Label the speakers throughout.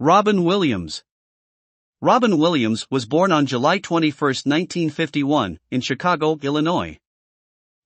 Speaker 1: Robin Williams. Robin Williams was born on July 21, 1951, in Chicago, Illinois.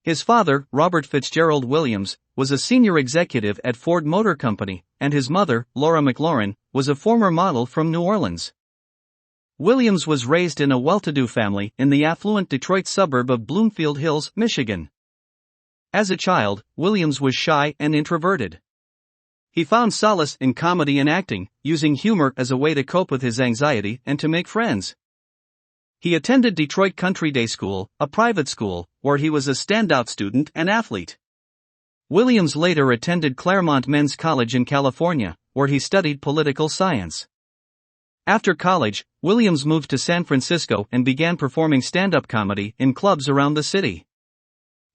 Speaker 1: His father, Robert Fitzgerald Williams, was a senior executive at Ford Motor Company, and his mother, Laura McLaurin, was a former model from New Orleans. Williams was raised in a well-to-do family in the affluent Detroit suburb of Bloomfield Hills, Michigan. As a child, Williams was shy and introverted. He found solace in comedy and acting, using humor as a way to cope with his anxiety and to make friends. He attended Detroit Country Day School, a private school, where he was a standout student and athlete. Williams later attended Claremont Men's College in California, where he studied political science. After college, Williams moved to San Francisco and began performing stand-up comedy in clubs around the city.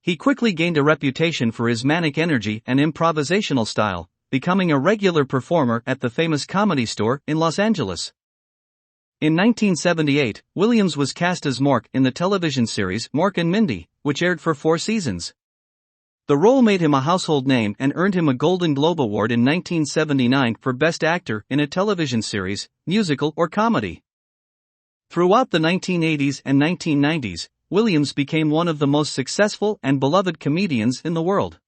Speaker 1: He quickly gained a reputation for his manic energy and improvisational style, becoming a regular performer at the famous Comedy Store in Los Angeles. In 1978, Williams was cast as Mork in the television series Mork and Mindy, which aired for 4 seasons. The role made him a household name and earned him a Golden Globe Award in 1979 for Best Actor in a Television Series, Musical or Comedy. Throughout the 1980s and 1990s, Williams became one of the most successful and beloved comedians in the world.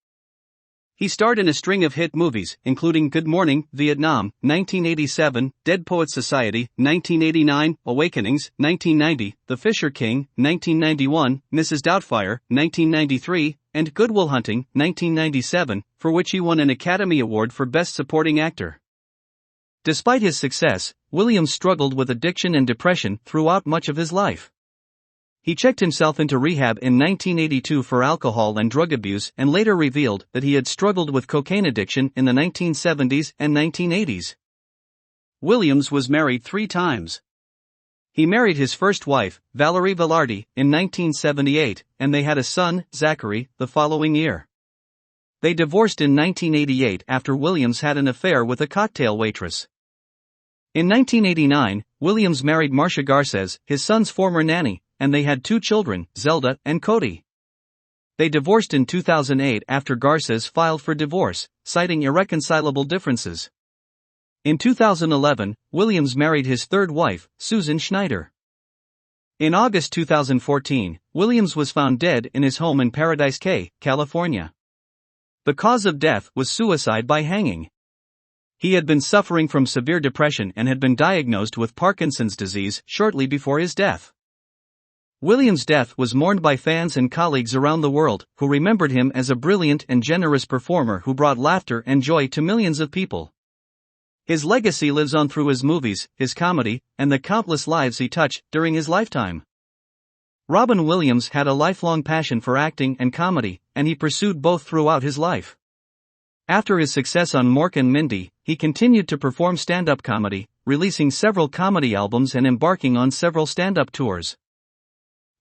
Speaker 1: He starred in a string of hit movies, including Good Morning, Vietnam, 1987, Dead Poets Society, 1989, Awakenings, 1990, The Fisher King, 1991, Mrs. Doubtfire, 1993, and Good Will Hunting, 1997, for which he won an Academy Award for Best Supporting Actor. Despite his success, Williams struggled with addiction and depression throughout much of his life. He checked himself into rehab in 1982 for alcohol and drug abuse and later revealed that he had struggled with cocaine addiction in the 1970s and 1980s. Williams was married 3 times. He married his first wife, Valerie Velarde, in 1978, and they had a son, Zachary, the following year. They divorced in 1988 after Williams had an affair with a cocktail waitress. In 1989, Williams married Marcia Garces, his son's former nanny, and they had 2 children, Zelda and Cody. They divorced in 2008 after Garces filed for divorce, citing irreconcilable differences. In 2011, Williams married his 3rd wife, Susan Schneider. In August 2014, Williams was found dead in his home in Paradise Cay, California. The cause of death was suicide by hanging. He had been suffering from severe depression and had been diagnosed with Parkinson's disease shortly before his death. Williams' death was mourned by fans and colleagues around the world, who remembered him as a brilliant and generous performer who brought laughter and joy to millions of people. His legacy lives on through his movies, his comedy, and the countless lives he touched during his lifetime. Robin Williams had a lifelong passion for acting and comedy, and he pursued both throughout his life. After his success on Mork and Mindy, he continued to perform stand-up comedy, releasing several comedy albums and embarking on several stand-up tours.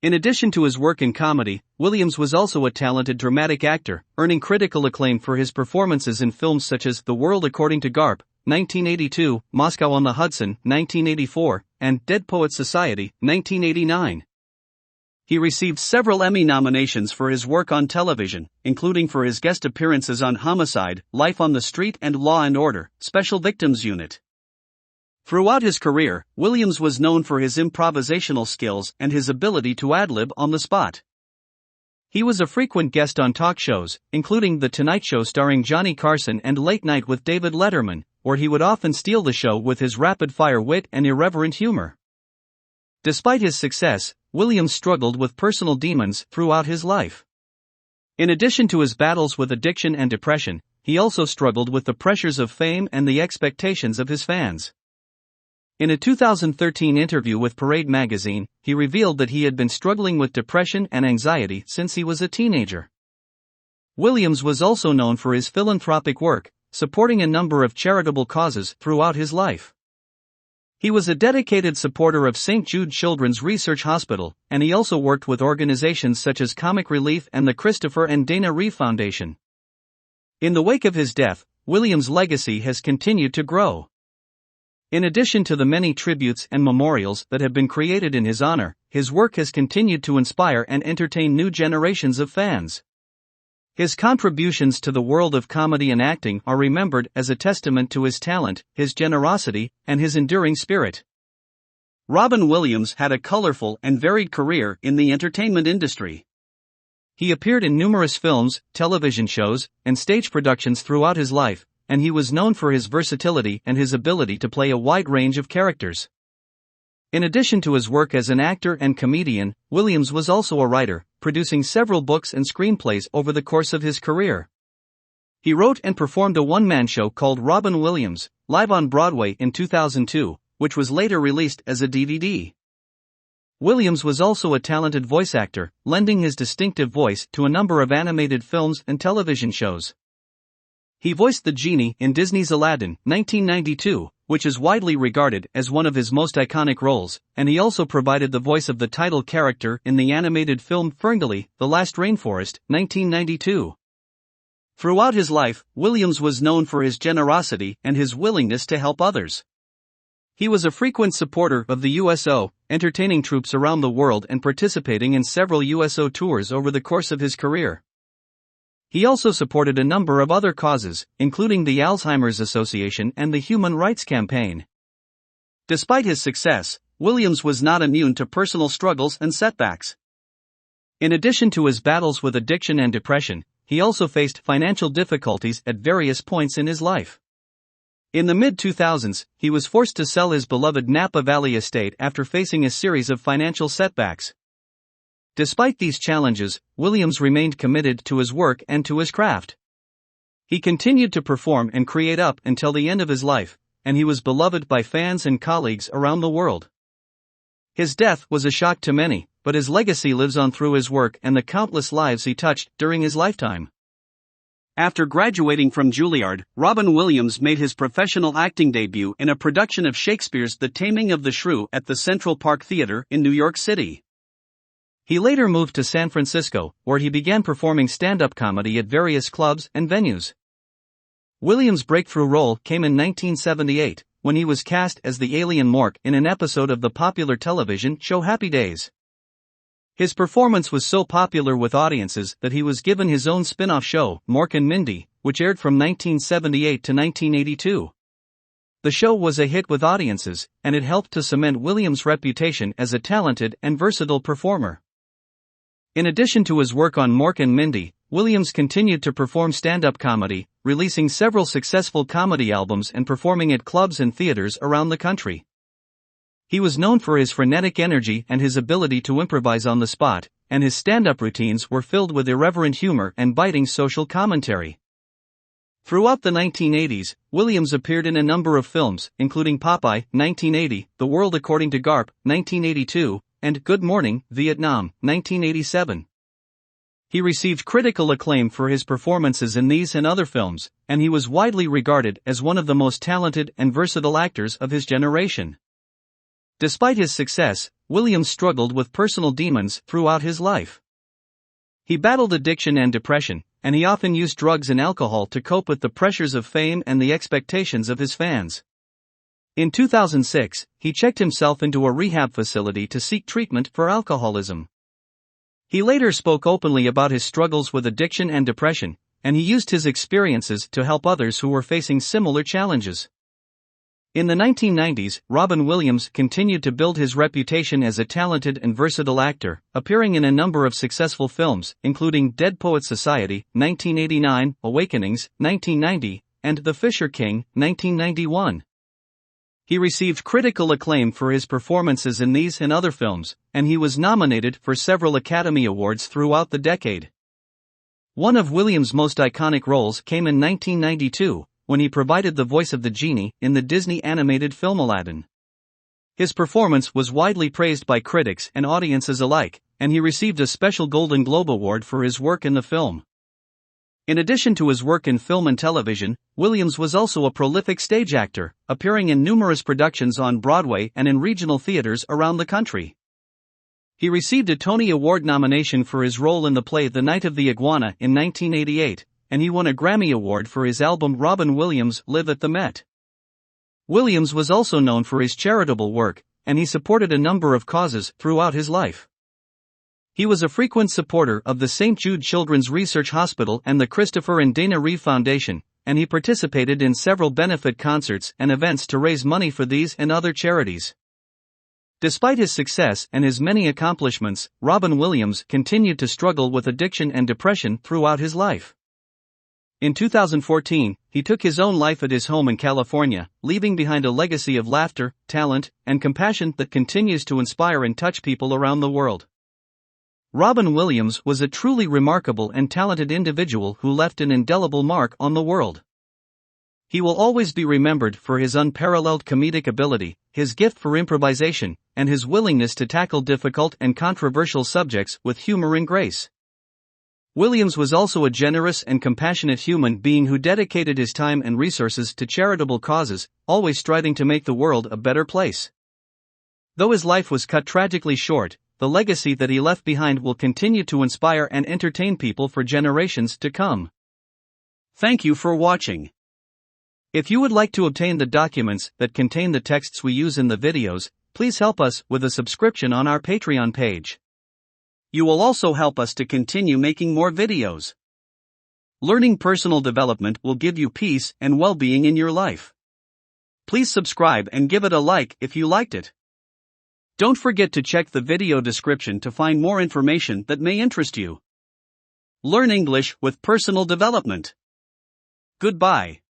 Speaker 1: In addition to his work in comedy, Williams was also a talented dramatic actor, earning critical acclaim for his performances in films such as The World According to Garp, 1982, Moscow on the Hudson, 1984, and Dead Poets Society, 1989. He received several Emmy nominations for his work on television, including for his guest appearances on Homicide, Life on the Street and Law and Order, Special Victims Unit. Throughout his career, Williams was known for his improvisational skills and his ability to ad-lib on the spot. He was a frequent guest on talk shows, including The Tonight Show starring Johnny Carson and Late Night with David Letterman, where he would often steal the show with his rapid-fire wit and irreverent humor. Despite his success, Williams struggled with personal demons throughout his life. In addition to his battles with addiction and depression, he also struggled with the pressures of fame and the expectations of his fans. In a 2013 interview with Parade magazine, he revealed that he had been struggling with depression and anxiety since he was a teenager. Williams was also known for his philanthropic work, supporting a number of charitable causes throughout his life. He was a dedicated supporter of St. Jude Children's Research Hospital, and he also worked with organizations such as Comic Relief and the Christopher and Dana Reeve Foundation. In the wake of his death, Williams' legacy has continued to grow. In addition to the many tributes and memorials that have been created in his honor, his work has continued to inspire and entertain new generations of fans. His contributions to the world of comedy and acting are remembered as a testament to his talent, his generosity, and his enduring spirit. Robin Williams had a colorful and varied career in the entertainment industry. He appeared in numerous films, television shows, and stage productions throughout his life, and he was known for his versatility and his ability to play a wide range of characters. In addition to his work as an actor and comedian, Williams was also a writer, producing several books and screenplays over the course of his career. He wrote and performed a one-man show called Robin Williams, live on Broadway in 2002, which was later released as a DVD. Williams was also a talented voice actor, lending his distinctive voice to a number of animated films and television shows. He voiced the genie in Disney's Aladdin, 1992, which is widely regarded as one of his most iconic roles, and he also provided the voice of the title character in the animated film Ferngully, The Last Rainforest, 1992. Throughout his life, Williams was known for his generosity and his willingness to help others. He was a frequent supporter of the USO, entertaining troops around the world and participating in several USO tours over the course of his career. He also supported a number of other causes, including the Alzheimer's Association and the Human Rights Campaign. Despite his success, Williams was not immune to personal struggles and setbacks. In addition to his battles with addiction and depression, he also faced financial difficulties at various points in his life. In the mid-2000s, he was forced to sell his beloved Napa Valley estate after facing a series of financial setbacks. Despite these challenges, Williams remained committed to his work and to his craft. He continued to perform and create up until the end of his life, and he was beloved by fans and colleagues around the world. His death was a shock to many, but his legacy lives on through his work and the countless lives he touched during his lifetime. After graduating from Juilliard, Robin Williams made his professional acting debut in a production of Shakespeare's The Taming of the Shrew at the Central Park Theater in New York City. He later moved to San Francisco, where he began performing stand-up comedy at various clubs and venues. Williams' breakthrough role came in 1978, when he was cast as the alien Mork in an episode of the popular television show Happy Days. His performance was so popular with audiences that he was given his own spin-off show, Mork and Mindy, which aired from 1978 to 1982. The show was a hit with audiences, and it helped to cement Williams' reputation as a talented and versatile performer. In addition to his work on Mork and Mindy, Williams continued to perform stand-up comedy, releasing several successful comedy albums and performing at clubs and theaters around the country. He was known for his frenetic energy and his ability to improvise on the spot, and his stand-up routines were filled with irreverent humor and biting social commentary. Throughout the 1980s, Williams appeared in a number of films, including Popeye, 1980, The World According to Garp, 1982, and Good Morning, Vietnam, 1987. He received critical acclaim for his performances in these and other films, and he was widely regarded as one of the most talented and versatile actors of his generation. Despite his success, Williams struggled with personal demons throughout his life. He battled addiction and depression, and he often used drugs and alcohol to cope with the pressures of fame and the expectations of his fans. In 2006, he checked himself into a rehab facility to seek treatment for alcoholism. He later spoke openly about his struggles with addiction and depression, and he used his experiences to help others who were facing similar challenges. In the 1990s, Robin Williams continued to build his reputation as a talented and versatile actor, appearing in a number of successful films, including Dead Poets Society, 1989, Awakenings, 1990, and The Fisher King, 1991. He received critical acclaim for his performances in these and other films, and he was nominated for several Academy Awards throughout the decade. One of Williams' most iconic roles came in 1992, when he provided the voice of the genie in the Disney animated film Aladdin. His performance was widely praised by critics and audiences alike, and he received a special Golden Globe Award for his work in the film. In addition to his work in film and television, Williams was also a prolific stage actor, appearing in numerous productions on Broadway and in regional theaters around the country. He received a Tony Award nomination for his role in the play The Night of the Iguana in 1988, and he won a Grammy Award for his album Robin Williams Live at the Met. Williams was also known for his charitable work, and he supported a number of causes throughout his life. He was a frequent supporter of the St. Jude Children's Research Hospital and the Christopher and Dana Reeve Foundation, and he participated in several benefit concerts and events to raise money for these and other charities. Despite his success and his many accomplishments, Robin Williams continued to struggle with addiction and depression throughout his life. In 2014, he took his own life at his home in California, leaving behind a legacy of laughter, talent, and compassion that continues to inspire and touch people around the world. Robin Williams was a truly remarkable and talented individual who left an indelible mark on the world. He will always be remembered for his unparalleled comedic ability, his gift for improvisation, and his willingness to tackle difficult and controversial subjects with humor and grace. Williams was also a generous and compassionate human being who dedicated his time and resources to charitable causes, always striving to make the world a better place. Though his life was cut tragically short, the legacy that he left behind will continue to inspire and entertain people for generations to come. Thank you for watching. If you would like to obtain the documents that contain the texts we use in the videos, please help us with a subscription on our Patreon page. You will also help us to continue making more videos. Learning personal development will give you peace and well-being in your life. Please subscribe and give it a like if you liked it. Don't forget to check the video description to find more information that may interest you. Learn English with personal development. Goodbye.